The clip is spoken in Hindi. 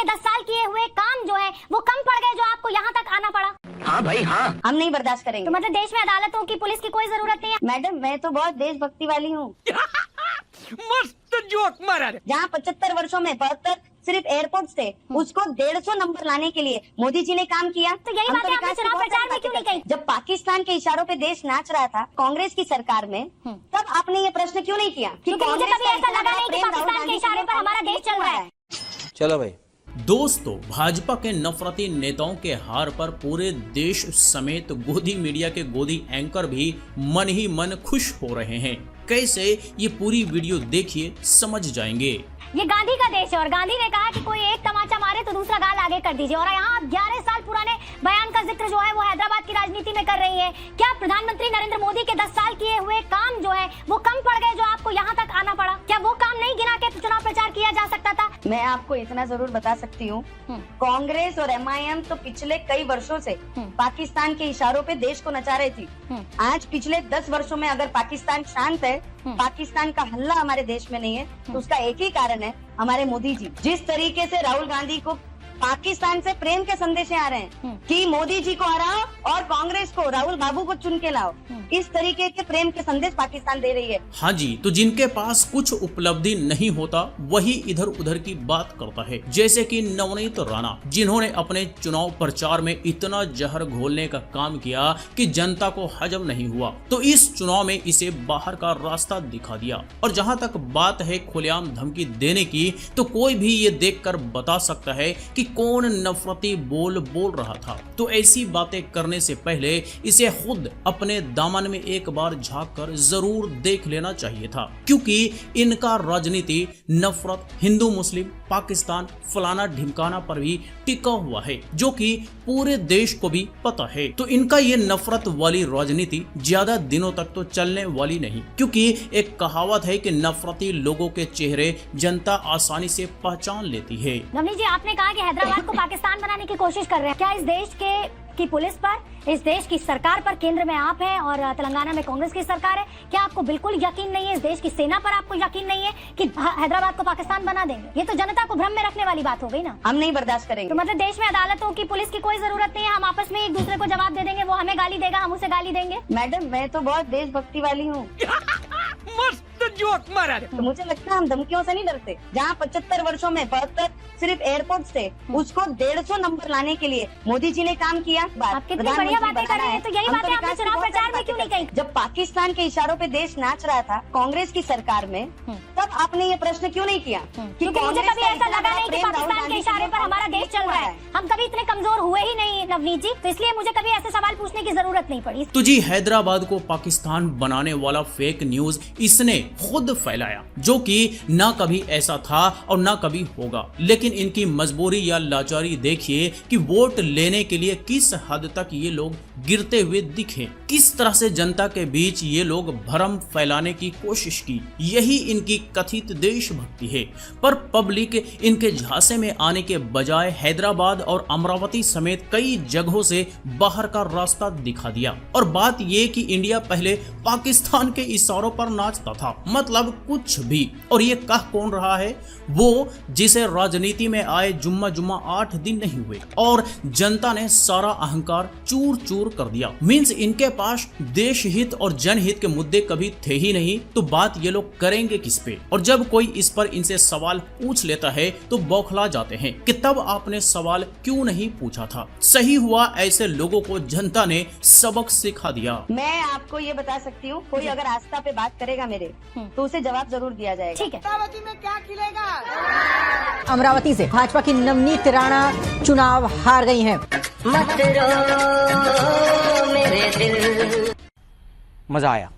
10 साल किए हुए काम जो है वो कम पड़ गए, जो आपको यहाँ तक आना पड़ा। हाँ भाई हाँ, हम नहीं बर्दाश्त करेंगे। तो मतलब देश में अदालतों की, पुलिस की कोई जरूरत नहीं है। मैडम मैं तो बहुत देशभक्ति वाली हूँ। मस्त जोक मारा। जहाँ 75 वर्षों में 72 सिर्फ एयरपोर्ट थे, उसको 150 नंबर लाने के लिए मोदी जी ने काम किया। तो यही बात आपने चुनाव प्रचार में क्यों नहीं कही? जब पाकिस्तान के इशारों पे देश नाच रहा था कांग्रेस की सरकार में, तब आपने ये प्रश्न क्यों नहीं किया? क्योंकि मुझे कभी ऐसा लगा नहीं कि पाकिस्तान के इशारे पर हमारा देश चल रहा है। चलो भाई। दोस्तों, भाजपा के नफरती नेताओं के हार पर पूरे देश समेत गोदी मीडिया के गोदी एंकर भी मन ही मन खुश हो रहे हैं। कैसे, ये पूरी वीडियो देखिए, समझ जाएंगे। ये गांधी का देश है और गांधी ने कहा कि कोई एक तमाचा मारे तो दूसरा गाल आगे कर दीजिए। और यहाँ 11 साल पुराने बयान का जिक्र जो है वो हैदराबाद की राजनीति में कर रही है। क्या प्रधानमंत्री नरेंद्र मोदी के 10 साल किए हुए काम जो है वो कम पड़ गए, जो आपको यहाँ तक आना पड़ा? क्या वो काम नहीं गिना के चुनाव प्रचार किया जा सकता था? मैं आपको इतना जरूर बता सकती हूँ, कांग्रेस और MIM तो पिछले कई वर्षों से पाकिस्तान के इशारों पे देश को नचा रही थी। आज पिछले 10 वर्षों में अगर पाकिस्तान शांत है, पाकिस्तान का हल्ला हमारे देश में नहीं है, तो उसका एक ही कारण है हमारे मोदी जी। जिस तरीके से राहुल गांधी को पाकिस्तान से प्रेम के संदेश आ रहे हैं कि मोदी जी को हराओ और कांग्रेस को, राहुल बाबू को चुन के लाओ, इस तरीके के प्रेम के संदेश पाकिस्तान दे रही है। हाँ जी, तो जिनके पास कुछ उपलब्धि नहीं होता वही इधर उधर की बात करता है। जैसे कि नवनीत राणा, जिन्होंने अपने चुनाव प्रचार में इतना जहर घोलने का काम किया कि जनता को हजम नहीं हुआ, तो इस चुनाव में इसे बाहर का रास्ता दिखा दिया। और जहाँ तक बात है खुलेआम धमकी देने की, तो कोई भी ये देखकर बता सकता है कि कौन नफरती बोल रहा था। तो ऐसी बातें करने से पहले इसे खुद अपने दामन में एक बार झांक कर जरूर देख लेना चाहिए था, क्योंकि इनका राजनीति नफरत, हिंदू मुस्लिम, पाकिस्तान, फलाना ढिमकाना पर भी टिका हुआ है, जो कि पूरे देश को भी पता है। तो इनका ये नफरत वाली राजनीति ज्यादा दिनों तक तो चलने वाली नहीं, क्योंकि एक कहावत है कि नफरती लोगों के चेहरे जनता आसानी से पहचान लेती है। नवनीत जी, आपने कहा कि हैदराबाद को पाकिस्तान बनाने की कोशिश कर रहे हैं। क्या इस देश की पुलिस पर, इस देश की सरकार पर, केंद्र में आप हैं और तेलंगाना में कांग्रेस की सरकार है, क्या आपको बिल्कुल यकीन नहीं है, इस देश की सेना पर आपको यकीन नहीं है कि हैदराबाद को पाकिस्तान बना देंगे? ये तो जनता को भ्रम में रखने वाली बात हो गई ना। हम नहीं बर्दाश्त करेंगे। तो मतलब देश में अदालतों की, पुलिस की कोई जरूरत नहीं है। हम आपस में एक दूसरे को जवाब दे देंगे, वो हमें गाली देगा, हम उसे गाली देंगे। मैडम मैं तो बहुत देशभक्ति वाली हूँ। मस्त जोक मारा। तो मुझे लगता है हम धमकियों से नहीं डरते। जहाँ 75 वर्षों में 72 सिर्फ एयरपोर्ट थे, उसको 150 नंबर लाने के लिए मोदी जी ने काम किया। आप कितनी बढ़िया बातें कर रहे हैं। तो यही बातें आपने चुनाव प्रचार में क्यों नहीं कही? जब पाकिस्तान के इशारों पे देश नाच रहा था कांग्रेस की सरकार में, तब आपने ये प्रश्न क्यों नहीं किया? क्योंकि मुझे कभी ऐसा लगा नहीं कि पाकिस्तान के इशारे पर हमारा देश चल रहा है। हम कभी इतने कमजोर हुए ही नहीं नवनीत जी, तो इसलिए मुझे कभी ऐसे सवाल पूछने की जरूरत नहीं पड़ी। तो जी, हैदराबाद को पाकिस्तान बनाने वाला फेक न्यूज इसने खुद फैलाया, जो कि ना कभी ऐसा था और ना कभी होगा। लेकिन इनकी मजबूरी या लाचारी देखिए कि वोट लेने के लिए किस हद तक ये लोग गिरते हुए दिखे, किस तरह से जनता के बीच ये लोग भ्रम फैलाने की कोशिश की। यही इनकी कथित देशभक्ति है। पर पब्लिक इनके झांसे में आने के बजाय हैदराबाद और अमरावती समेत कई जगहों से बाहर का रास्ता दिखा दिया। और बात ये कि इंडिया पहले पाकिस्तान के इशारों पर नाचता था, मतलब कुछ भी। और ये कह कौन रहा है? वो जिसे राजनीति में आए जुम्मा 8 दिन नहीं हुए और जनता ने सारा अहंकार चूर चूर कर दिया। मींस इनके पास देश हित और जनहित के मुद्दे कभी थे ही नहीं, तो बात ये लोग करेंगे किस पे? और जब कोई इस पर इनसे सवाल पूछ लेता है तो बौखला जाते हैं कि तब आपने सवाल क्यों नहीं पूछा था। सही हुआ, ऐसे लोगों को जनता ने सबक सिखा दिया। मैं आपको ये बता सकती हूँ, कोई अगर आस्था पे बात करेगा मेरे, तो उसे जवाब जरूर दिया जाएगा। ठीक है। अमरावती में क्या खिलेगा? अमरावती से भाजपा की नवनीत राणा चुनाव हार गई हैं। मत रो मेरे दिल। मजा आया।